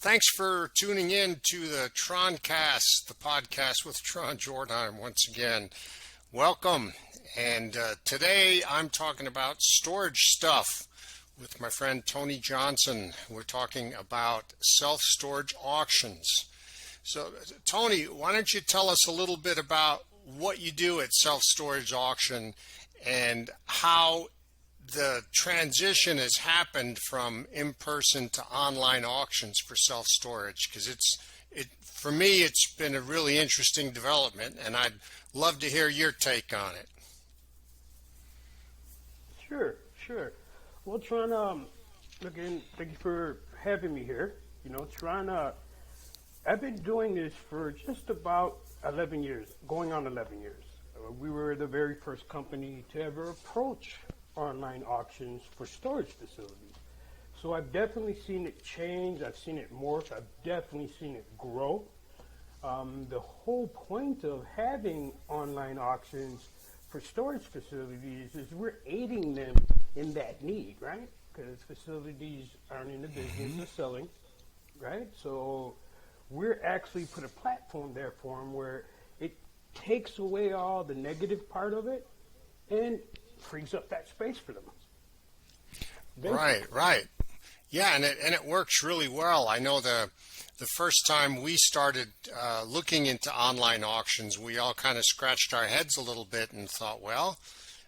Thanks for tuning in to the Troncast, the podcast with Tron Jordheim once again. Welcome. And today I'm talking about storage stuff with my friend Tony Johnson. We're talking about self-storage auctions. So, Tony, why don't you tell us a little bit about what you do at Self Storage Auction and how the transition has happened from in-person to online auctions for self-storage, because for me it's been a really interesting development, and I'd love to hear your take on it. Sure. Well, Tron, again, thank you for having me here. Tron, I've been doing this for just about 11 years, going on 11 years. We were the very first company to ever approach online auctions for storage facilities. So I've definitely seen it change. I've seen it morph. I've definitely seen it grow. The whole point of having online auctions for storage facilities is we're aiding them in that need, right? Because facilities aren't in the business of selling, right? So we're actually put a platform there for them where it takes away all the negative part of it and frees up that space for them. Right. Yeah, and it works really well. I know the first time we started looking into online auctions, we all kind of scratched our heads a little bit and thought, well,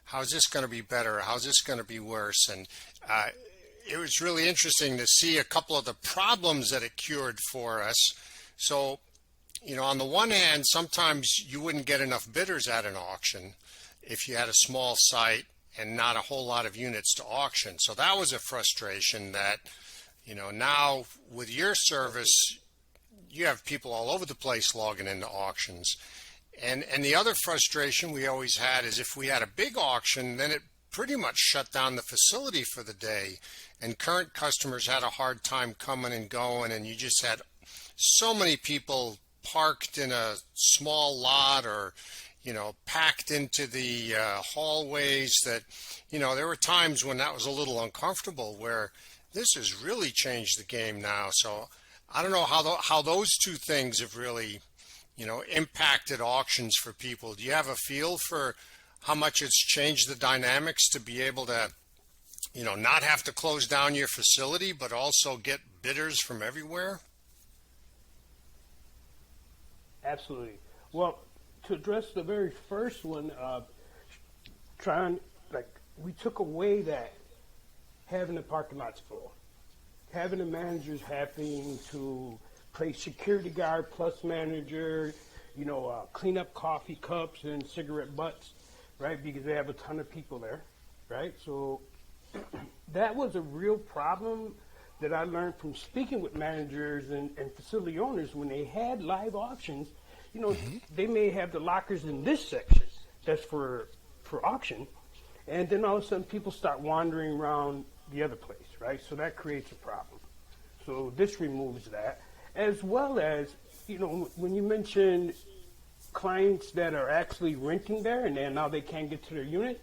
how's this going to be better? How's this going to be worse? And it was really interesting to see a couple of the problems that it cured for us. So, on the one hand, sometimes you wouldn't get enough bidders at an auction if you had a small site and not a whole lot of units to auction. So that was a frustration that, now with your service, you have people all over the place logging into auctions. And the other frustration we always had is if we had a big auction, then it pretty much shut down the facility for the day. And current customers had a hard time coming and going, and you just had so many people parked in a small lot or packed into the hallways that, there were times when that was a little uncomfortable, where this has really changed the game now. So I don't know how those two things have really, impacted auctions for people. Do you have a feel for how much it's changed the dynamics to be able to, not have to close down your facility, but also get bidders from everywhere? Absolutely. Well, to address the very first one, we took away that having the parking lots full, having the managers having to play security guard plus manager, clean up coffee cups and cigarette butts, right? Because they have a ton of people there, right? So that was a real problem that I learned from speaking with managers and facility owners when they had live auctions. They may have the lockers in this section that's for auction, and then all of a sudden people start wandering around the other place, right? So that creates a problem. So this removes that, as well as, when you mentioned clients that are actually renting there and then now they can't get to their unit,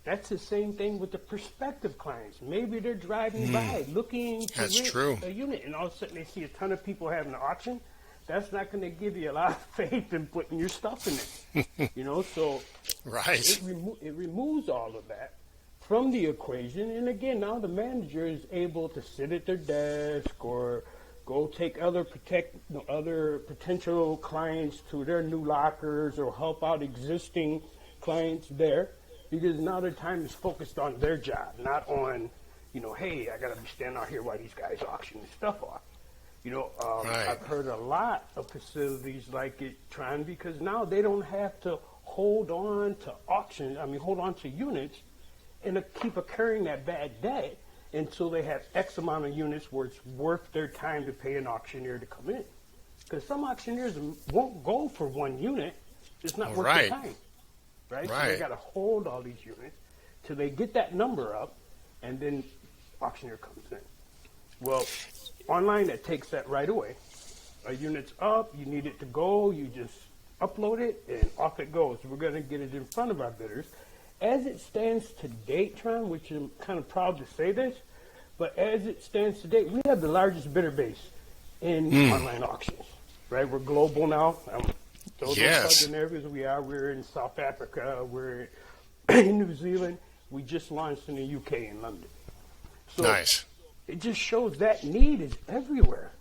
that's the same thing with the prospective clients. Maybe they're driving by looking to rent a unit, and all of a sudden they see a ton of people having an auction. That's not going to give you a lot of faith in putting your stuff in it, So right. It removes all of that from the equation. And again, now the manager is able to sit at their desk or go take other potential clients to their new lockers or help out existing clients there, because now their time is focused on their job, not on, hey, I got to be standing out here while these guys auction this stuff off. Right. I've heard a lot of facilities like it, Tron, because now they don't have to hold on to units and keep occurring that bad debt until they have X amount of units where it's worth their time to pay an auctioneer to come in. Because some auctioneers won't go for one unit. It's not worth their time. Right? So they got to hold all these units till they get that number up, and then auctioneer comes in. Well, online, that takes that right away. A unit's up, you need it to go, you just upload it, and off it goes. We're going to get it in front of our bidders. As it stands to date, Tron, which I'm kind of proud to say this, but as it stands to date, we have the largest bidder base in online auctions, right? We're global now. Those Yes. southern areas we are. We're in South Africa. We're in New Zealand. We just launched in the UK in London. So Nice. it just shows that need is everywhere.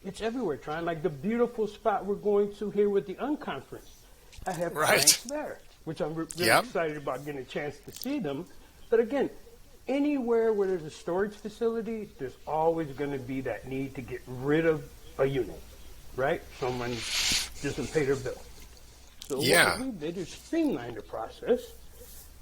It's everywhere, Tron. Like the beautiful spot we're going to here with the unConference. I have Right. clients there, which I'm really Yep. excited about getting a chance to see them. But again, anywhere where there's a storage facility, there's always going to be that need to get rid of a unit, right? Someone doesn't pay their bill. So Yeah. what we did is streamline the process.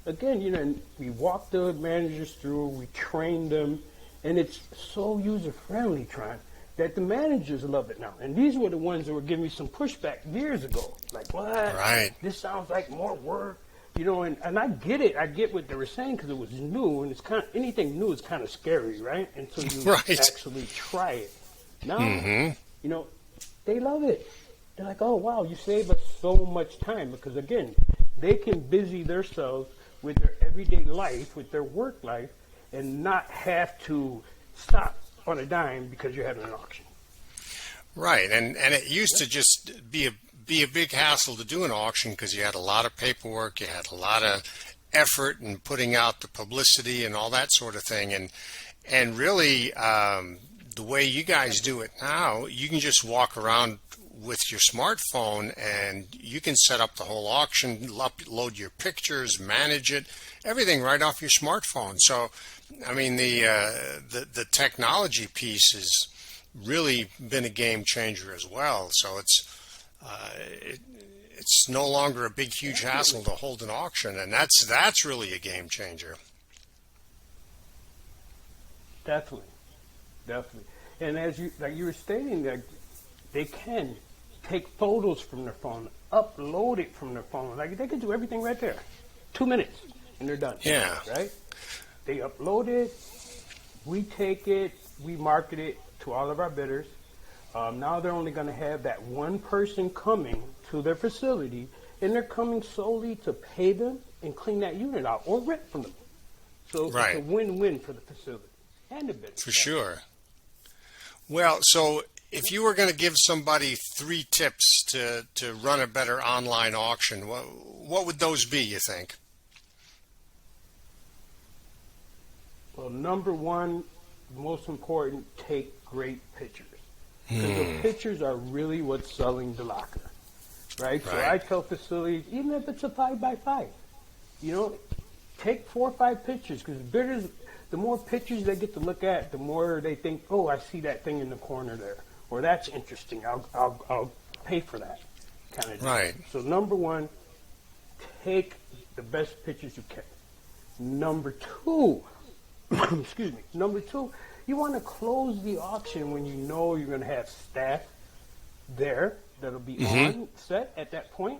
Again, we walk the managers through, we train them, and it's so user-friendly, Tron, that the managers love it now. And these were the ones that were giving me some pushback years ago. Like, what? Right. This sounds like more work. And I get it. I get what they were saying because it was new, and it's anything new is kind of scary, right? Until you Right. actually try it. Now, they love it. They're like, oh, wow, you save us so much time because, again, they can busy themselves with their everyday life, with their work life, and not have to stop on a dime because you're having an auction. Right, and it used to just be a big hassle to do an auction because you had a lot of paperwork, you had a lot of effort in putting out the publicity and all that sort of thing, and really the way you guys do it now, you can just walk around with your smartphone and you can set up the whole auction, upload your pictures, manage it, everything right off your smartphone. So, I mean, the technology piece has really been a game changer as well. So it's no longer a big, huge hassle to hold an auction, and that's really a game changer. Definitely. And as you were stating, that they can take photos from their phone, upload it from their phone. Like they can do everything right there. 2 minutes and they're done. Yeah. Right? They upload it, we take it, we market it to all of our bidders. Now they're only going to have that one person coming to their facility, and they're coming solely to pay them and clean that unit out or rent from them. So Right. it's a win-win for the facility and the bidder. For sure. Well, so if you were going to give somebody 3 tips to run a better online auction, what would those be, you think? Well, number one, most important, take great pictures. Because the pictures are really what's selling the locker, right? So Right. I tell facilities, even if it's a 5x5, take 4 or 5 pictures. Because bidders, the more pictures they get to look at, the more they think, oh, I see that thing in the corner there, or that's interesting. I'll pay for that kind of deal. Right. So number one, take the best pictures you can. Number two, excuse me. Number two, you want to close the auction when you know you're going to have staff there that'll be on set at that point.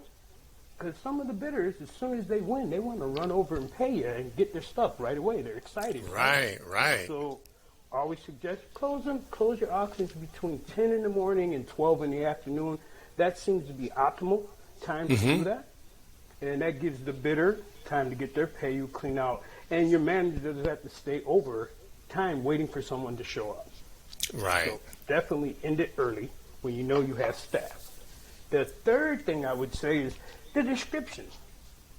Because some of the bidders, as soon as they win, they want to run over and pay you and get their stuff right away. They're excited. Right. So I always suggest close your auctions between 10 in the morning and 12 in the afternoon. That seems to be optimal time to do that. And that gives the bidder time to get their pay, you clean out. And your manager doesn't have to stay over time waiting for someone to show up. Right. So definitely end it early when you know you have staff. The third thing I would say is the description.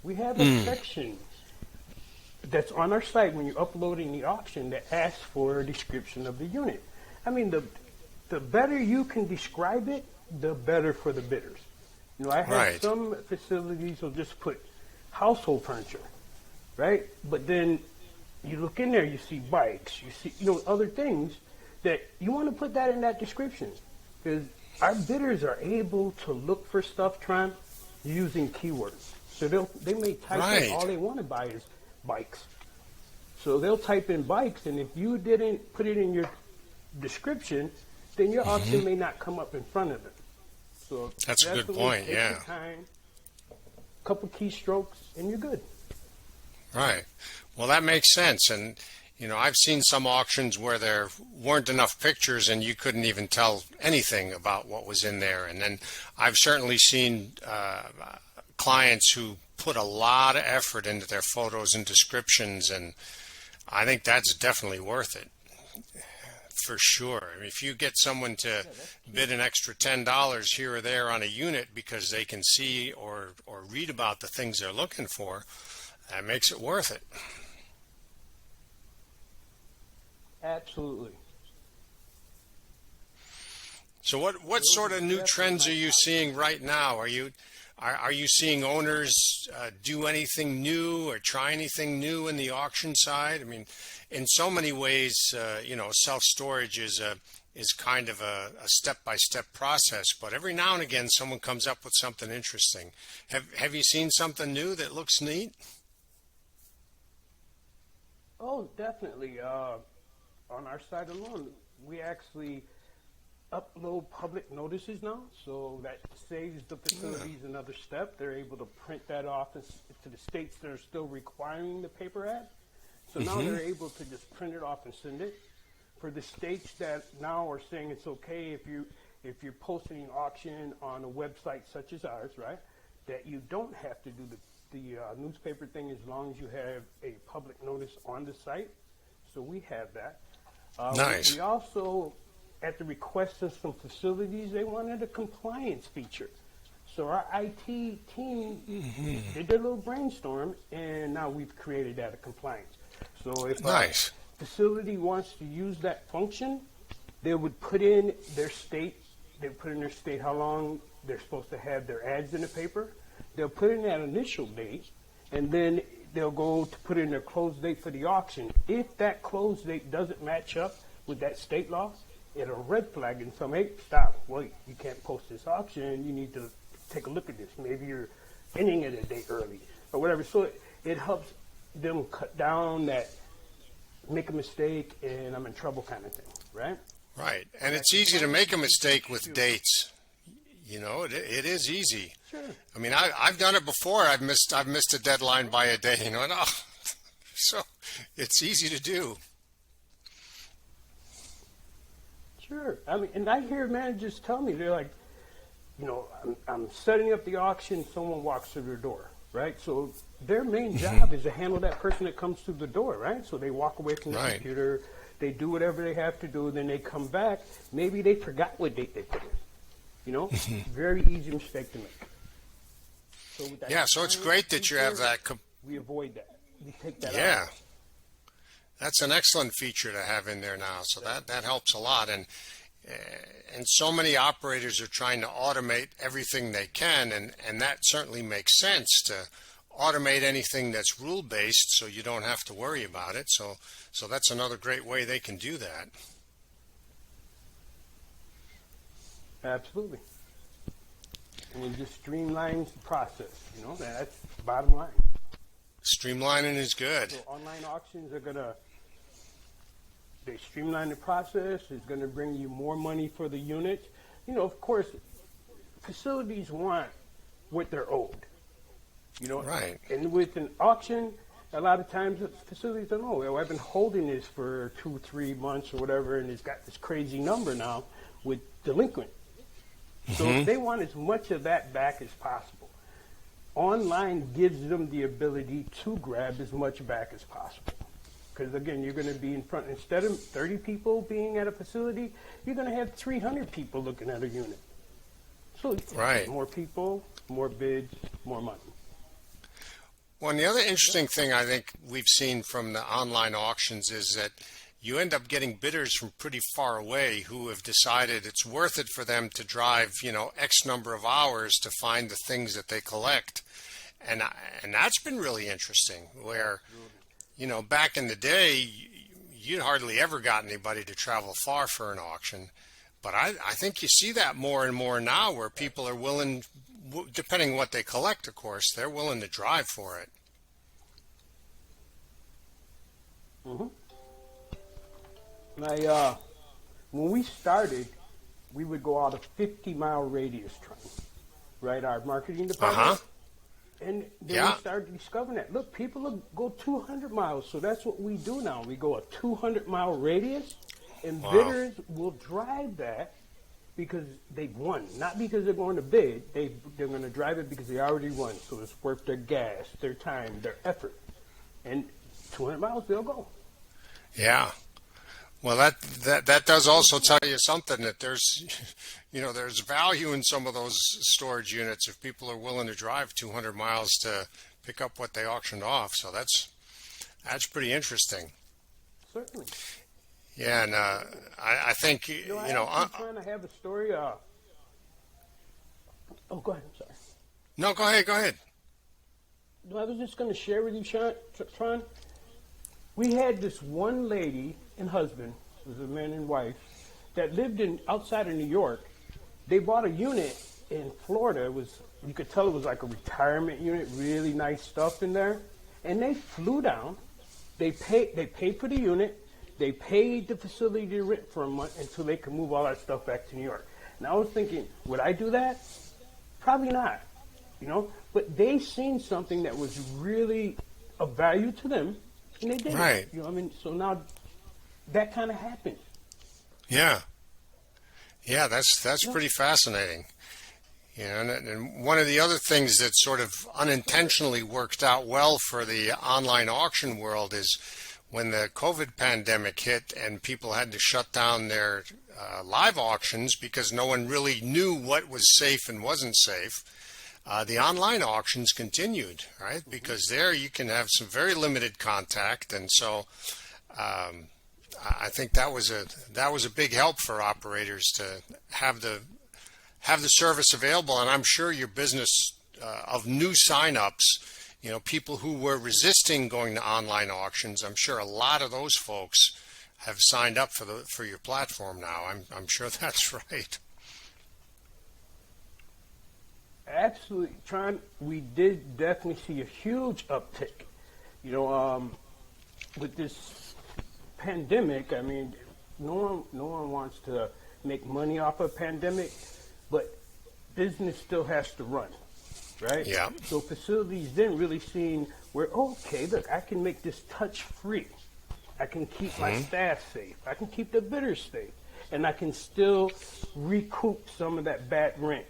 We have a section that's on our site when you're uploading the auction that asks for a description of the unit. I mean, the better you can describe it, the better for the bidders. I have Right. some facilities will just put household furniture, right? But then you look in there, you see bikes, you see other things that you want to put that in that description, because our bidders are able to look for stuff, Tron, using keywords. So they may type in Right. all they want to buy is bikes. So they'll type in bikes, and if you didn't put it in your description, then your auction may not come up in front of them. So That's a good definitely point, take yeah. your time, couple keystrokes, and you're good. Right. Well, that makes sense. And, I've seen some auctions where there weren't enough pictures and you couldn't even tell anything about what was in there. And then I've certainly seen clients who put a lot of effort into their photos and descriptions, and I think that's definitely worth it. For sure. I mean, if you get someone to bid an extra $10 here or there on a unit because they can see or read about the things they're looking for, that makes it worth it. Absolutely. So what sort of new trends are you seeing right now? Are you seeing owners do anything new or try anything new in the auction side? I mean, in so many ways, self-storage is kind of a step-by-step process, but every now and again someone comes up with something interesting. Have you seen something new that looks neat? Oh, definitely. On our side alone, we actually upload public notices now, so that saves the facilities another step. They're able to print that off to the states that are still requiring the paper ad. So now they're able to just print it off and send it. For the states that now are saying it's okay if you're posting an auction on a website such as ours, right, that you don't have to do the newspaper thing as long as you have a public notice on the site. So we have that. Nice. We also, at the request of some facilities, they wanted a compliance feature. So our IT team did their little brainstorm, and now we've created that, a compliance. So if a facility wants to use that function, they would put in their state, how long they're supposed to have their ads in the paper. They'll put in that initial date, and then they'll go to put in their close date for the auction. If that close date doesn't match up with that state law, it'll red flag and say, hey, stop, wait, you can't post this auction, you need to take a look at this. Maybe you're ending it a day early or whatever. So it helps them cut down that make a mistake and I'm in trouble kind of thing, right? Right, and it's easy to make a mistake with dates. You know, it is easy. Sure. I mean, I've done it before. I've missed a deadline by a day. So it's easy to do. Sure. I mean, and I hear managers tell me, they're like, I'm setting up the auction, someone walks through their door, right? So their main job is to handle that person that comes through the door, right? So they walk away from the computer, they do whatever they have to do, then they come back. Maybe they forgot what date they put in. Very easy mistake to make. So it's great that you have that. We avoid that. We take that out. Yeah. That's an excellent feature to have in there now. So that helps a lot. And so many operators are trying to automate everything they can, and that certainly makes sense to automate anything that's rule-based so you don't have to worry about it. So that's another great way they can do that. Absolutely. And it just streamlines the process. That's the bottom line. Streamlining is good. So online auctions they streamline the process. It's going to bring you more money for the unit. Of course, facilities want what they're owed. Right. And with an auction, a lot of times the facilities don't know. Well, I've been holding this for 2-3 months or whatever, and it's got this crazy number now with delinquent. So they want as much of that back as possible. Online gives them the ability to grab as much back as possible. Because, again, you're going to be in front, instead of 30 people being at a facility, you're going to have 300 people looking at a unit. So more people, more bids, more money. Well, and the other interesting thing I think we've seen from the online auctions is that you end up getting bidders from pretty far away who have decided it's worth it for them to drive, X number of hours to find the things that they collect. And that's been really interesting where, back in the day, you hardly ever got anybody to travel far for an auction. But I think you see that more and more now where people are willing, depending on what they collect, of course, they're willing to drive for it. Mm-hmm. When we started, we would go out a 50-mile radius train, right? Our marketing department. And then we started discovering that, look, people will go 200 miles, so that's what we do now. We go a 200-mile radius, and bidders will drive that because they've won, not because they're going to bid. They're going to drive it because they already won, so it's worth their gas, their time, their effort. And 200 miles, they'll go. Yeah. Well, that does also tell you something that there's, there's value in some of those storage units if people are willing to drive 200 miles to pick up what they auctioned off. So that's pretty interesting. Certainly. Yeah, and I think I actually trying to have a story. Oh, go ahead. I'm sorry. No, go ahead, go ahead. No, I was just going to share with you, Tron. We had this one lady and husband, it was a man and wife, that lived outside of New York. They bought a unit in Florida. You could tell it was like a retirement unit, really nice stuff in there. And they flew down. They paid for the unit. They paid the facility to rent for a month until they could move all that stuff back to New York. And I was thinking, would I do that? Probably not. But they seen something that was really of value to them, and they did Right. it. So now that kind of happened. Yeah. Yeah, that's pretty fascinating. And one of the other things that sort of unintentionally worked out well for the online auction world is when the COVID pandemic hit and people had to shut down their live auctions because no one really knew what was safe and wasn't safe. The online auctions continued, right? Because there you can have some very limited contact, and so I think that was a big help for operators to have the service available. And I'm sure your business of new signups, people who were resisting going to online auctions, I'm sure a lot of those folks have signed up for your platform now. I'm sure that's right. Absolutely, Tron. We did definitely see a huge uptick. With this pandemic, no one wants to make money off a pandemic, but business still has to run, right? Yeah. So facilities then really seen where, okay, look, I can make this touch free. I can keep my staff safe. I can keep the bidders safe, and I can still recoup some of that bad rent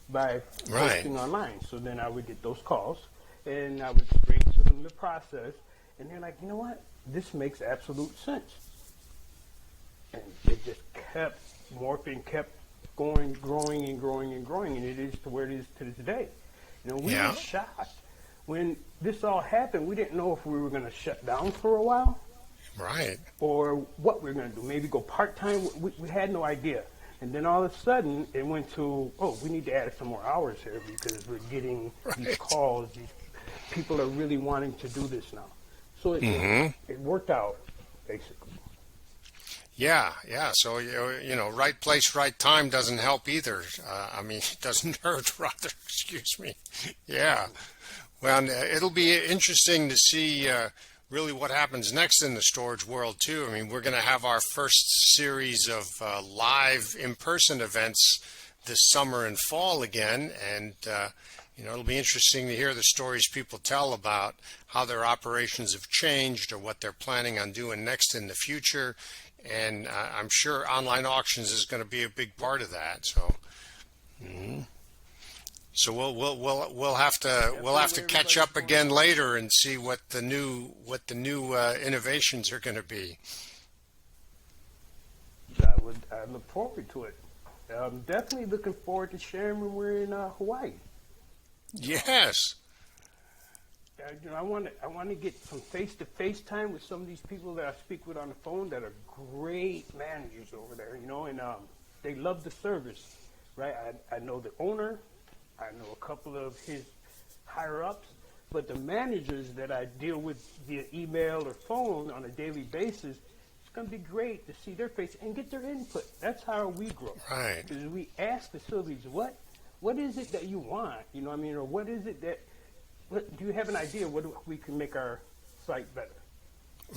by posting online. So then I would get those calls, and I would explain to them the process, and they're like, you know what? This makes absolute sense. And it just kept morphing, kept going, growing and growing and growing, and it is to where it is to today. We were shocked. When this all happened, we didn't know if we were going to shut down for a while. Right. Or what we were going to do. Maybe go part-time. We had no idea. And then all of a sudden, it went to, we need to add some more hours here because we're getting these calls. These people are really wanting to do this now. So it worked out, basically. Yeah. So, right place, right time doesn't help either. It doesn't hurt, rather. Excuse me. Yeah. Well, it'll be interesting to see really what happens next in the storage world, too. We're going to have our first series of live in-person events this summer and fall again, and it'll be interesting to hear the stories people tell about how their operations have changed or what they're planning on doing next in the future. And I'm sure online auctions is going to be a big part of that. So, so we'll have to catch up again later and see what the new innovations are going to be. I look forward to it. I'm definitely looking forward to sharing when we're in Hawaii. Yes. I want to get some face-to-face time with some of these people that I speak with on the phone that are great managers over there, and they love the service, right? I know the owner, I know a couple of his higher-ups, but the managers that I deal with via email or phone on a daily basis, it's going to be great to see their face and get their input. That's how we grow. Right. Because we ask facilities, what is it that you want, or what is it that, do you have an idea what we can make our site better?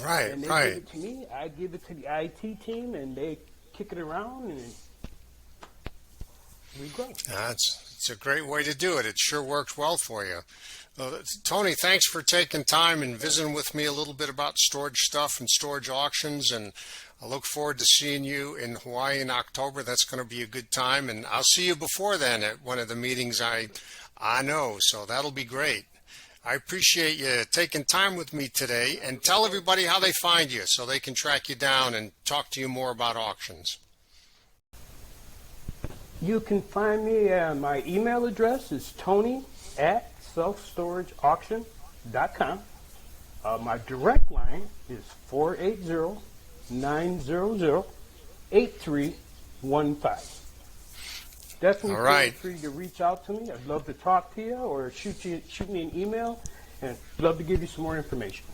Right, and they right. give it to me, I give it to the IT team, and they kick it around, and we grow. It's a great way to do it. It sure worked well for you. Tony, thanks for taking time and visiting with me a little bit about storage stuff and storage auctions, and I look forward to seeing you in Hawaii in October. That's going to be a good time, and I'll see you before then at one of the meetings I know, so that'll be great. I appreciate you taking time with me today, and tell everybody how they find you so they can track you down and talk to you more about auctions. You can find me, my email address is tony@selfstorageauction.com. My direct line is 480-900-8315. Definitely All right. feel free to reach out to me. I'd love to talk to you, or shoot me an email, and I'd love to give you some more information.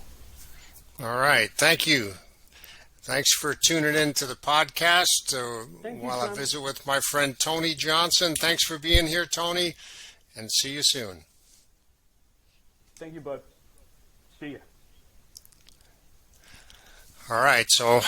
All right. Thank you. Thanks for tuning in to the podcast while I visit with my friend Tony Johnson. Thanks for being here, Tony, and see you soon. Thank you, bud. See ya. All right. So